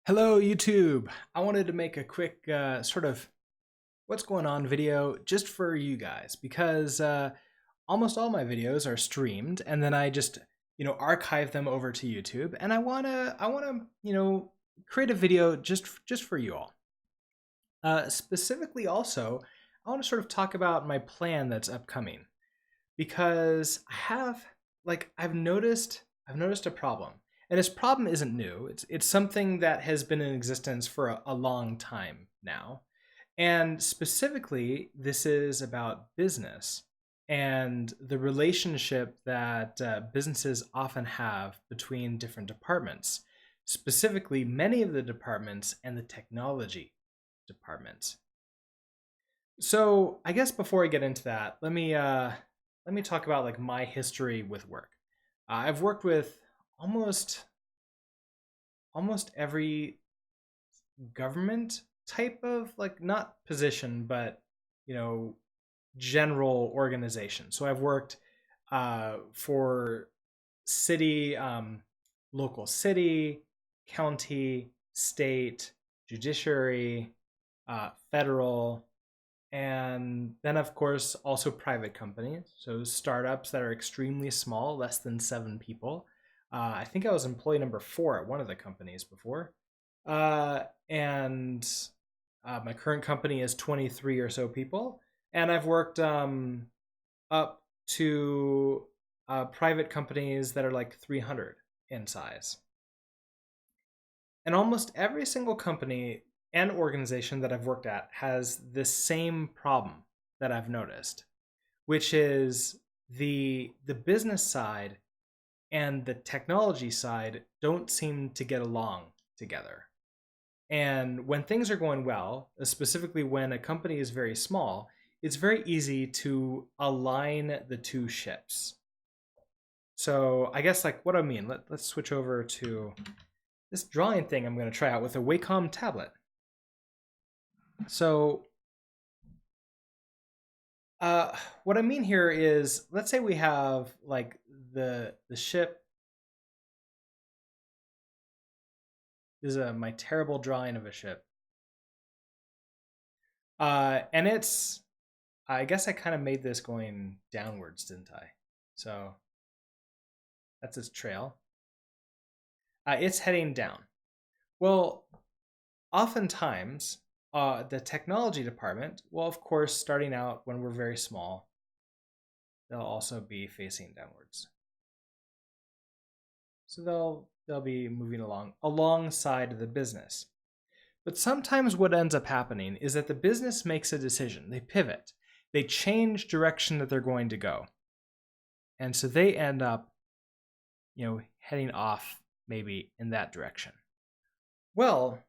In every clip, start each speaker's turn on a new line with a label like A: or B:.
A: Hello, YouTube. I wanted to make a quick sort of what's going on video just for you guys because almost all my videos are streamed and then I just, archive them over to YouTube and I want to create a video just for you all. Specifically also, I want to sort of talk about my plan that's upcoming because I've noticed a problem. And this problem isn't new. It's something that has been in existence for a long time now. And specifically, this is about business and the relationship that businesses often have between different departments, specifically many of the departments and the technology department. So I guess before I get into that, let me talk about like my history with work. I've worked with almost almost every government type of like not position, but you know general organization. So I've worked for city, local city, county, state, judiciary, federal, and then of course also private companies, so startups that are extremely small, less than 7 people. I think I was employee number 4 at one of the companies before, and my current company is 23 or so people, and I've worked up to private companies that are like 300 in size. And almost every single company and organization that I've worked at has the same problem that I've noticed, which is the business side and the technology side don't seem to get along together. And when things are going well, specifically when a company is very small, it's very easy to align the two ships. So I guess like what I mean, let's switch over to this drawing thing I'm going to try out with a Wacom tablet. So what I mean here is, let's say we have like the ship. This is my terrible drawing of a ship. And it's, I guess I kind of made this going downwards, didn't I? So that's its trail. It's heading down. Well, oftentimes, the technology department, well, of course, starting out when we're very small, they'll also be facing downwards. So they'll be moving along alongside the business. But sometimes what ends up happening is that the business makes a decision. They pivot. They change direction that they're going to go. And so they end up, heading off maybe in that direction. Well,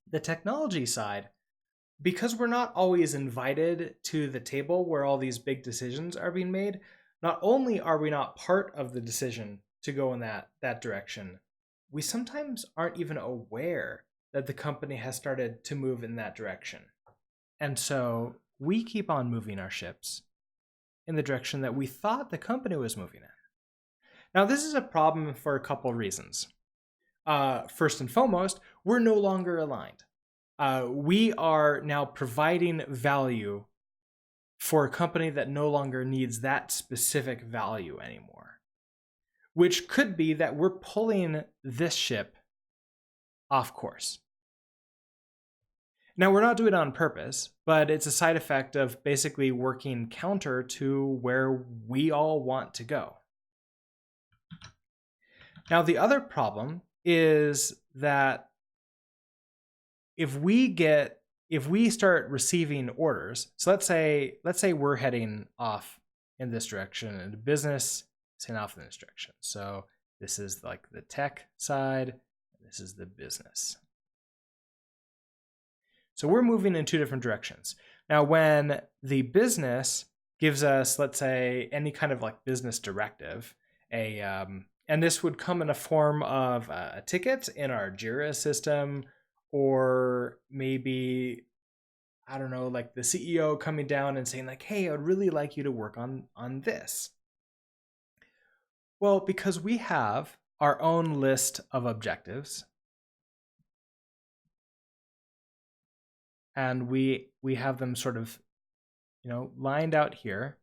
A: the technology side, because we're not always invited to the table where all these big decisions are being made, not only are we not part of the decision to go in that direction, we sometimes aren't even aware that the company has started to move in that direction. And so we keep on moving our ships in the direction that we thought the company was moving in. Now, this is a problem for a couple of reasons. First and foremost, we're no longer aligned. We are now providing value for a company that no longer needs that specific value anymore, which could be that we're pulling this ship off course. Now, we're not doing it on purpose, but it's a side effect of basically working counter to where we all want to go. Now, the other problem is that if we start receiving orders, so let's say we're heading off in this direction and the business is heading off in this direction. So this is like the tech side, and this is the business. So we're moving in two different directions. Now, when the business gives us, let's say, any kind of like business directive, and this would come in a form of a ticket in our Jira system, or maybe, I don't know, like the CEO coming down and saying like, hey, I would really like you to work on this. Well, because we have our own list of objectives, and we have them sort of, lined out here.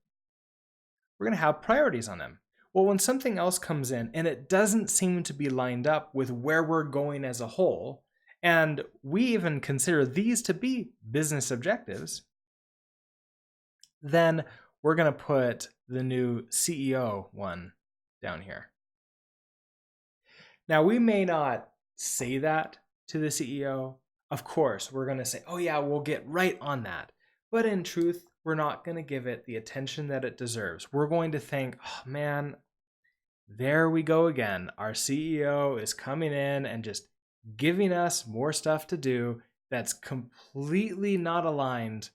A: We're going to have priorities on them. Well, when something else comes in and it doesn't seem to be lined up with where we're going as a whole, and we even consider these to be business objectives, then we're going to put the new CEO one down here. Now, we may not say that to the CEO. Of course, we're going to say, oh yeah, we'll get right on that. But in truth, we're not going to give it the attention that it deserves. We're going to think, oh man, there we go again. Our CEO is coming in and just giving us more stuff to do that's completely not aligned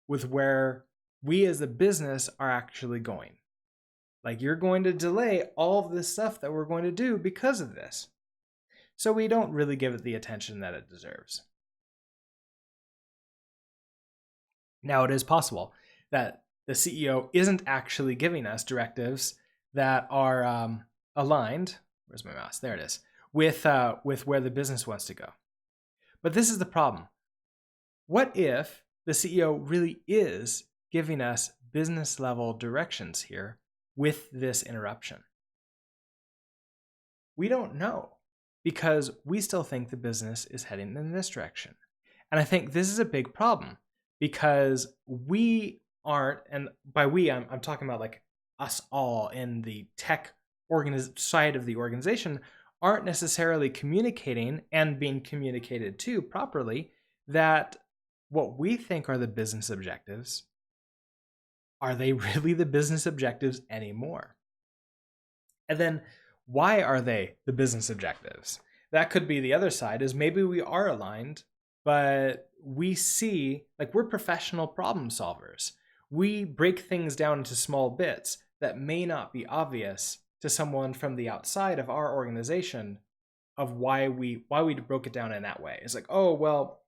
A: with where we as a business are actually going. Like, you're going to delay all of this stuff that we're going to do because of this. So we don't really give it the attention that it deserves. Now, it is possible that the CEO isn't actually giving us directives that are aligned, where's my mouse? There it is, with where the business wants to go. But this is the problem. What if the CEO really is giving us business level directions here with this interruption? We don't know, because we still think the business is heading in this direction. And I think this is a big problem, because we aren't, and by we, I'm talking about like us all in the tech side of the organization, aren't necessarily communicating and being communicated to properly that what we think are the business objectives, are they really the business objectives anymore? And then why are they the business objectives? That could be the other side, is maybe we are aligned, but we see, like, we're professional problem solvers. We break things down into small bits that may not be obvious to someone from the outside of our organization of why we broke it down in that way. It's like, oh, well,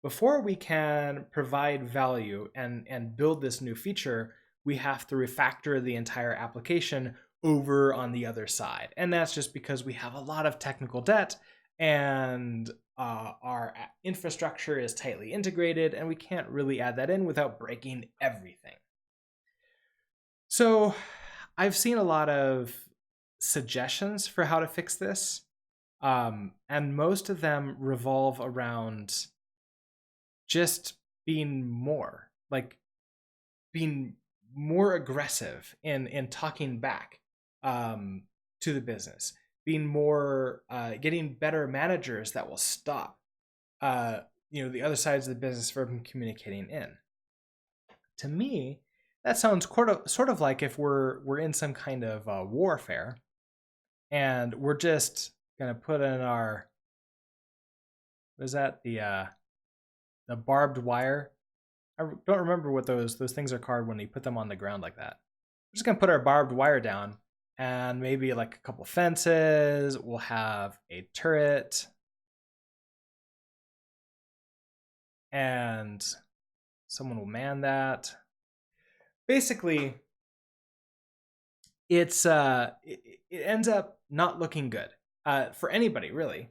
A: before we can provide value and build this new feature, we have to refactor the entire application over on the other side. And that's just because we have a lot of technical debt, and our infrastructure is tightly integrated, and we can't really add that in without breaking everything. So I've seen a lot of suggestions for how to fix this, and most of them revolve around just being more aggressive in talking back to the business, being more, getting better managers that will stop the other sides of the business from communicating in. To me, that sounds sort of like if we're in some kind of warfare, and we're just gonna put in our, what is that, the barbed wire? I don't remember what those things are called when you put them on the ground like that. We're just gonna put our barbed wire down, and maybe like a couple fences. We'll have a turret, and someone will man that. Basically, it ends up not looking good for anybody, really.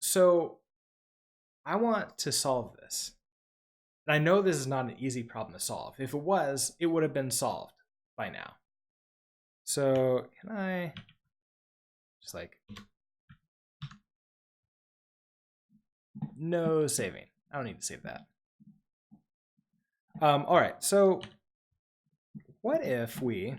A: So I want to solve this. And I know this is not an easy problem to solve. If it was, it would have been solved by now. So can I just no saving. I don't need to save that. All right, so what if we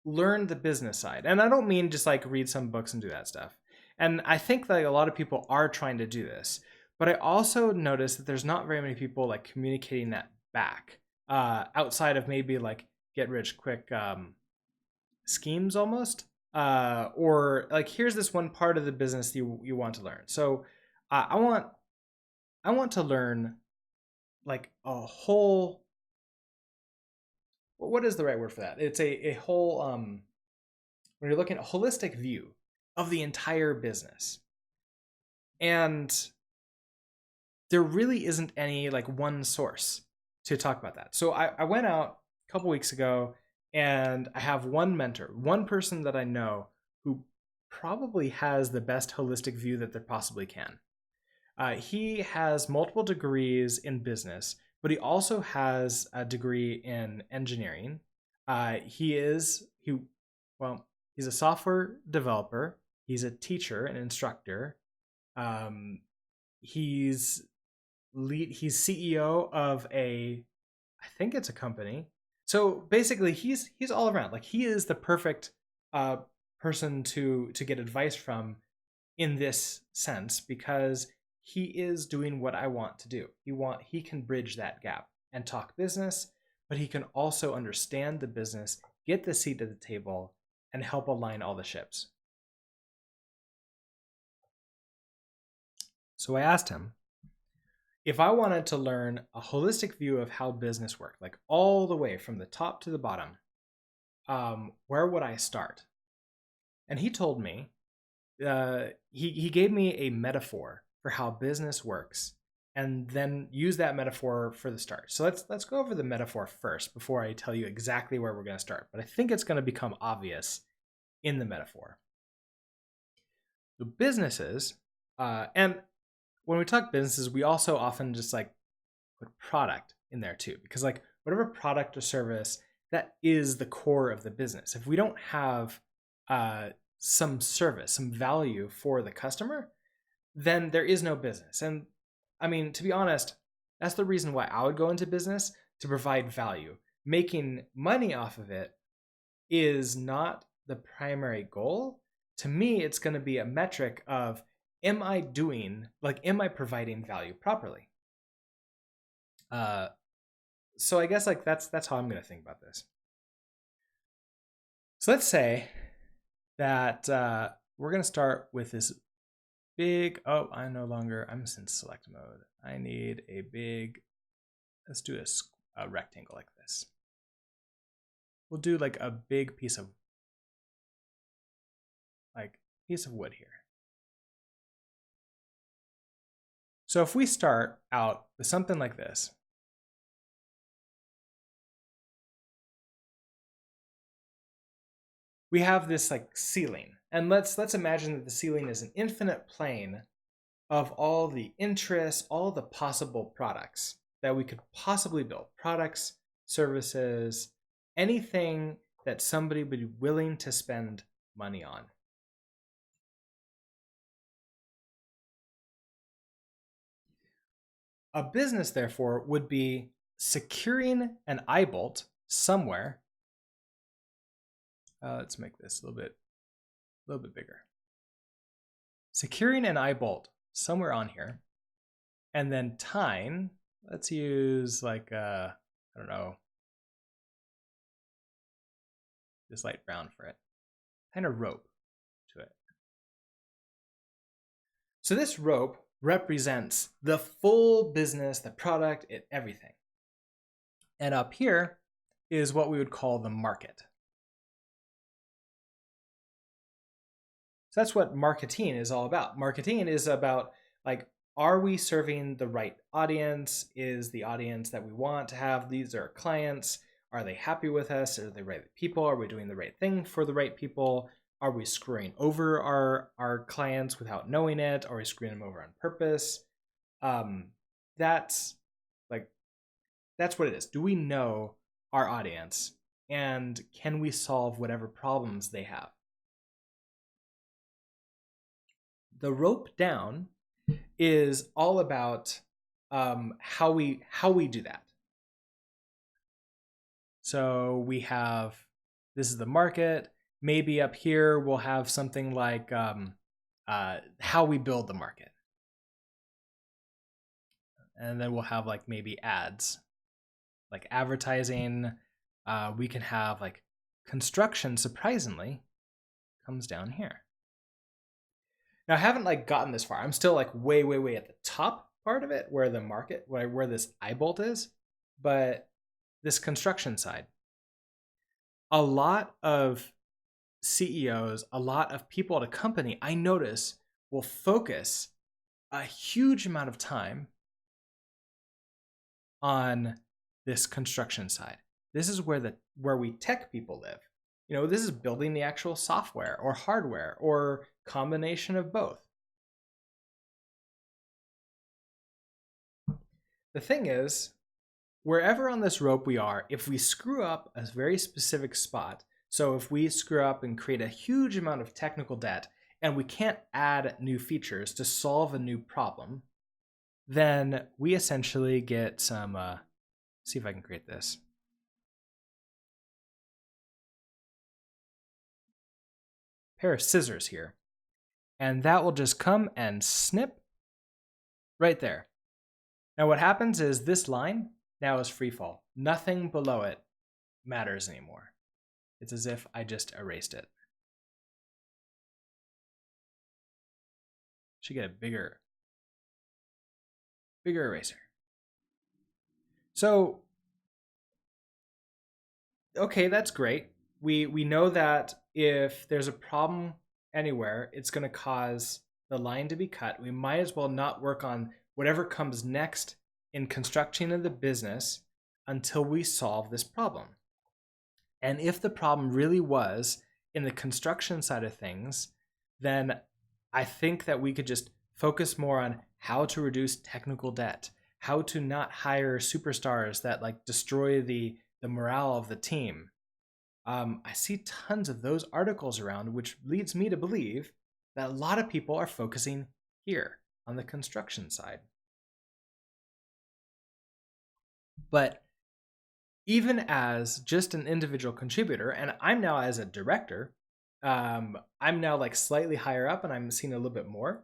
A: learn the business side? And I don't mean just like read some books and do that stuff. And I think that a lot of people are trying to do this, but I also notice that there's not very many people like communicating that back, outside of maybe like get rich quick schemes almost, or like, here's this one part of the business you want to learn. So I want to learn like a whole, what is the right word for that? It's a whole, when you're looking at a holistic view of the entire business. And there really isn't any like one source to talk about that. So I went out a couple weeks ago, and I have one mentor, one person that I know who probably has the best holistic view that there possibly can. He has multiple degrees in business, but he also has a degree in engineering. He well, he's a software developer. He's a teacher, an instructor. Um, he's he's CEO of I think it's a company. So basically, he's all around. Like he is the perfect uh, person to get advice from in this sense because he is doing what I want to do. He can bridge that gap and talk business, but he can also understand the business, get the seat at the table, and help align all the ships. So I asked him if I wanted to learn a holistic view of how business worked, like all the way from the top to the bottom, where would I start? And he told me he gave me a metaphor for how business works, and then use that metaphor for the start. So let's go over the metaphor first before I tell you exactly where we're going to start. But I think it's going to become obvious in the metaphor. The businesses, and when we talk businesses, we also often just like put product in there too, because like whatever product or service that is the core of the business. If we don't have some service, some value for the customer, then there is no business. And I mean, to be honest, that's the reason why I would go into business, to provide value. Making money off of it is not the primary goal. To me, it's going to be a metric of am I providing value properly? So I guess like that's how I'm going to think about this. So let's say that we're going to start with this big, I'm in select mode. I need a big, let's do a rectangle like this. We'll do like a big piece of wood here. So if we start out with something like this, we have this like ceiling. And let's imagine that the ceiling is an infinite plane of all the interests, all the possible products that we could possibly build. Products, services, anything that somebody would be willing to spend money on. A business, therefore, would be securing an eye bolt somewhere. Let's make this a little bit bigger. Securing an eye bolt somewhere on here, and then tying, let's use like I don't know, this light brown for it, kind of rope to it. So this rope represents the full business, the product, everything. And up here is what we would call the market. So that's what marketing is all about. Marketing is about like, are we serving the right audience? Is the audience that we want to have, these are our clients? Are they happy with us? Are they the right people? Are we doing the right thing for the right people? Are we screwing over our clients without knowing it? Are we screwing them over on purpose? That's what it is. Do we know our audience, and can we solve whatever problems they have? The rope down is all about how we do that. So we have, this is the market. Maybe up here we'll have something like how we build the market. And then we'll have like maybe ads, like advertising. We can have like construction, surprisingly, comes down here. Now I haven't like gotten this far. I'm still like way at the top part of it, where the market, where this eye bolt is. But this construction side, a lot of CEOs, a lot of people at a company, I notice, will focus a huge amount of time on this construction side. This is where we tech people live. This is building the actual software or hardware or combination of both. The thing is, wherever on this rope we are, if we screw up a very specific spot, so if we screw up and create a huge amount of technical debt and we can't add new features to solve a new problem, then we essentially get some, see if I can create this. Pair of scissors here. And that will just come and snip right there. Now what happens is this line now is free fall. Nothing below it matters anymore. It's as if I just erased it. Should get a bigger eraser. So, okay, that's great. We know that if there's a problem anywhere, it's going to cause the line to be cut. We might as well not work on whatever comes next in construction of the business until we solve this problem. And if the problem really was in the construction side of things, then I think that we could just focus more on how to reduce technical debt, how to not hire superstars that like destroy the morale of the team. I see tons of those articles around, which leads me to believe that a lot of people are focusing here on the construction side. But even as just an individual contributor, and I'm now as a director, I'm now like slightly higher up and I'm seeing a little bit more.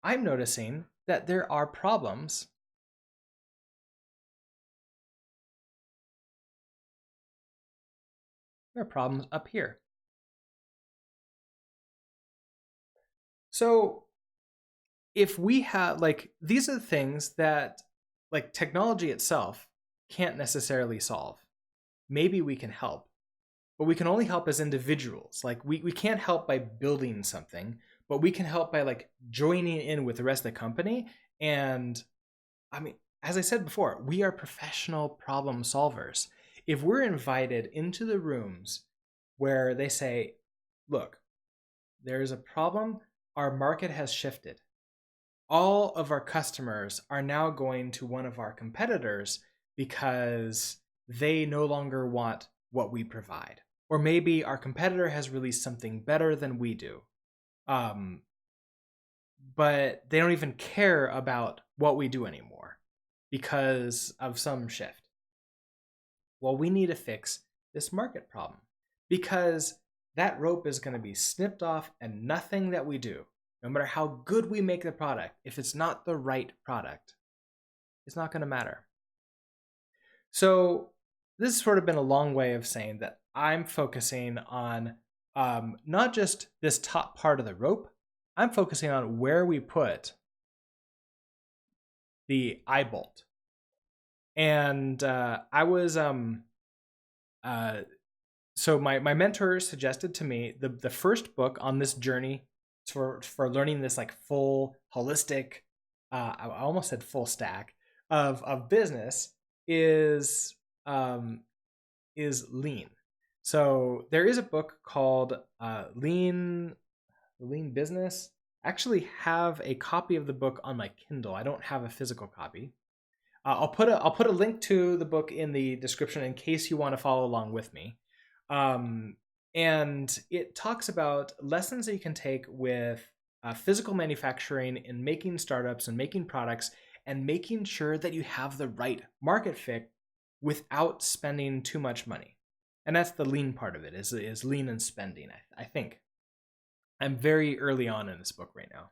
A: I'm noticing that there are problems up here. So if we have like, these are the things that like technology itself can't necessarily solve. Maybe we can help, but we can only help as individuals. Like we can't help by building something, but we can help by like joining in with the rest of the company. And I mean, as I said before, we are professional problem solvers. If we're invited into the rooms where they say, look, there's a problem, our market has shifted. All of our customers are now going to one of our competitors because they no longer want what we provide. Or maybe our competitor has released something better than we do. But they don't even care about what we do anymore because of some shift. Well, we need to fix this market problem because that rope is going to be snipped off and nothing that we do, no matter how good we make the product, if it's not the right product, it's not going to matter. So this has sort of been a long way of saying that I'm focusing on not just this top part of the rope, I'm focusing on where we put the eye bolt. And I was, so my mentor suggested to me the first book on this journey for learning this like full holistic, I almost said full stack of business is Lean. So there is a book called Lean Business. I actually have a copy of the book on my Kindle. I don't have a physical copy. I'll put a link to the book in the description in case you want to follow along with me. And it talks about lessons that you can take with physical manufacturing and making startups and making products and making sure that you have the right market fit without spending too much money. And that's the lean part of it, is lean and spending, I think. I'm very early on in this book right now.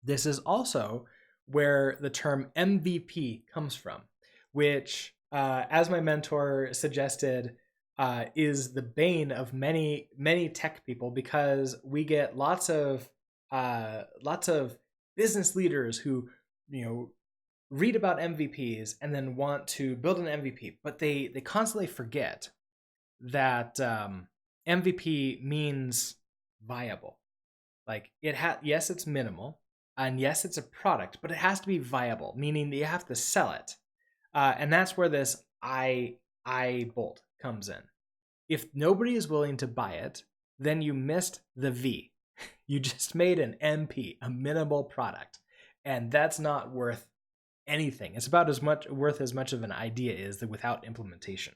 A: This is also where the term MVP comes from, which, as my mentor suggested, is the bane of many tech people, because we get lots of business leaders who read about MVPs and then want to build an MVP, but they constantly forget that MVP means viable. Like yes, it's minimal, and yes, it's a product, but it has to be viable, meaning that you have to sell it. And that's where this I bolt comes in. If nobody is willing to buy it, then you missed the V. You just made an MP, a minimal product, and that's not worth anything. It's about as much worth as much of an idea is without implementation.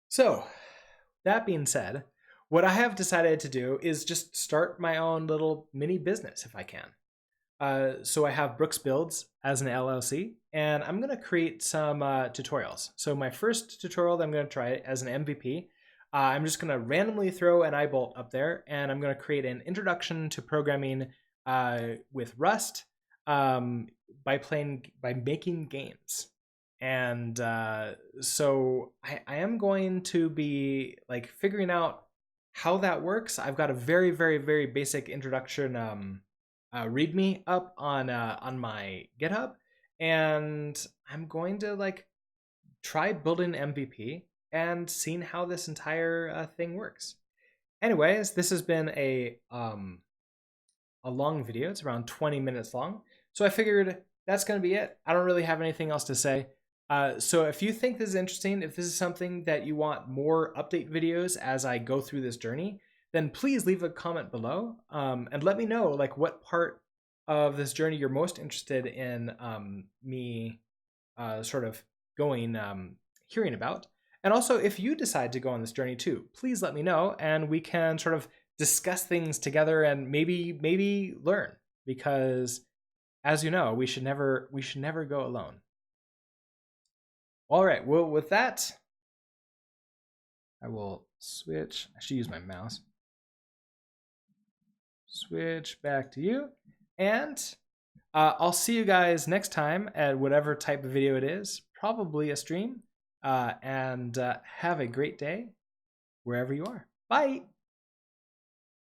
A: So, that being said, what I have decided to do is just start my own little mini business if I can. So I have Brooks Builds as an LLC, and I'm going to create some tutorials. So my first tutorial that I'm going to try as an MVP, I'm just going to randomly throw an iBolt up there, and I'm going to create an introduction to programming with Rust by making games. And so I am going to be like figuring out how that works. I've got a very, very, very basic introduction README up on my GitHub, and I'm going to like try building MVP and seeing how this entire thing works. Anyways, this has been a long video. It's around 20 minutes long, so I figured that's going to be it. I don't really have anything else to say. So if you think this is interesting, if this is something that you want more update videos as I go through this journey, then please leave a comment below and let me know like what part of this journey you're most interested in me sort of going, hearing about. And also, if you decide to go on this journey too, please let me know and we can sort of discuss things together and maybe learn, because as you know, we should never go alone. All right, well, with that, I will switch. I should use my mouse. Switch back to you. And I'll see you guys next time at whatever type of video it is, probably a stream. And have a great day wherever you are. Bye.